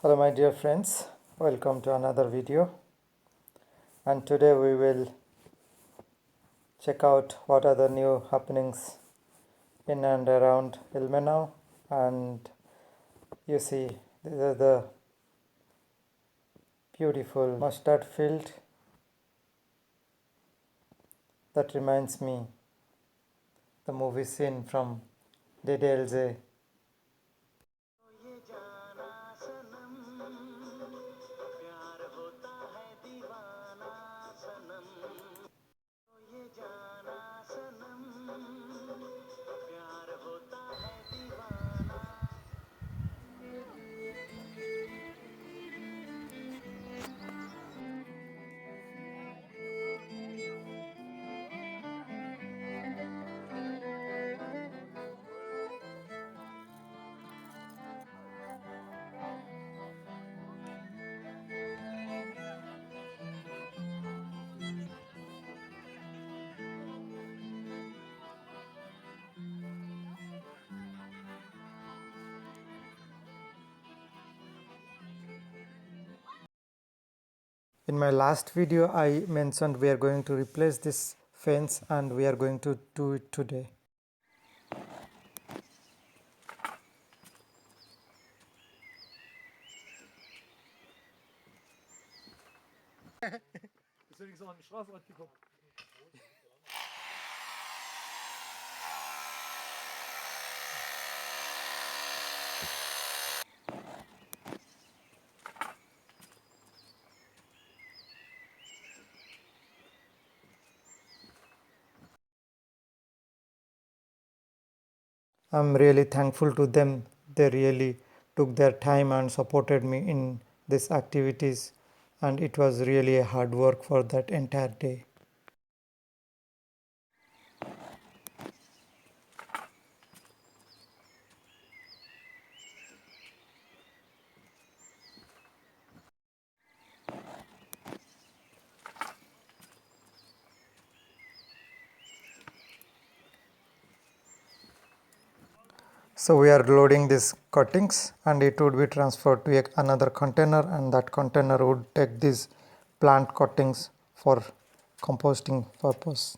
Hello my dear friends, welcome to another video, and today we will check out what are the new happenings in and around Ilmenau. And you see, these are the beautiful mustard field that reminds me the movie scene from DDLJ. In my last video, I mentioned we are going to replace this fence and we are going to do it today. I'm really thankful to them. They really took their time and supported me in these activities, and it was really a hard work for that entire day. So we are loading these cuttings and it would be transferred to another container, and that container would take these plant cuttings for composting purpose.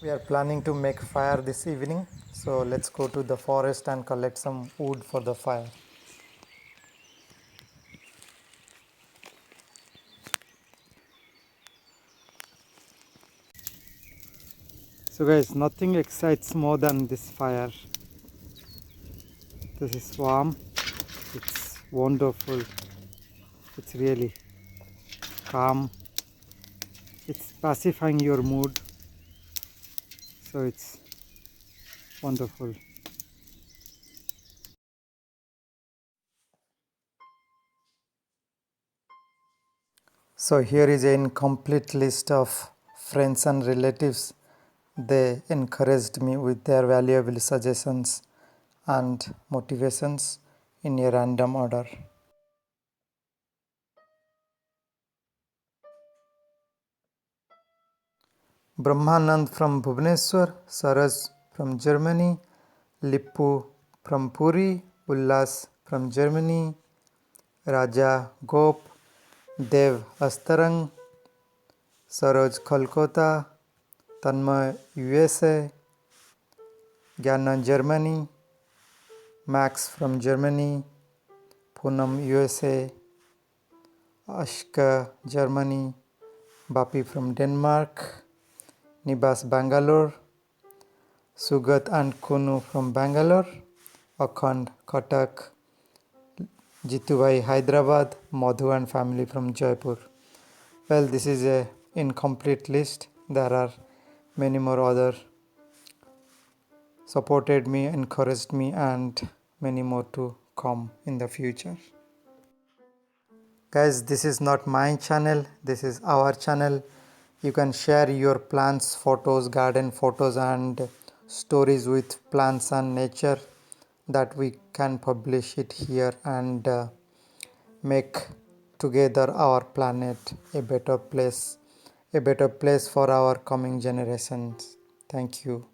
We are planning to make fire this evening, so let's go to the forest and collect some wood for the fire. So guys, nothing excites more than this fire. This is warm, it's wonderful, it's really calm, it's pacifying your mood, so it's wonderful. So here is an incomplete list of friends and relatives. They encouraged me with their valuable suggestions and motivations in a random order. Brahmanand from Bhubaneswar, Saraj from Germany, Lippu from Puri, Ullas from Germany, Raja Gop, Dev Astarang, Saroj Kolkata, Tanmay USA, Gyana Germany, Max from Germany, Poonam USA, Ashka Germany, Bapi from Denmark, Nibas Bangalore, Sugat and Kunu from Bangalore, Akhand Katak, Jitubhai Hyderabad, Madhu and family from Jaipur. Well, this is a incomplete list. There are many more other supported me, encouraged me, and many more to come in the future. Guys, this is not my channel, this is our channel. You can share your plants photos, garden photos and stories with plants and nature, that we can publish it here and make together our planet a better place for our coming generations. Thank you.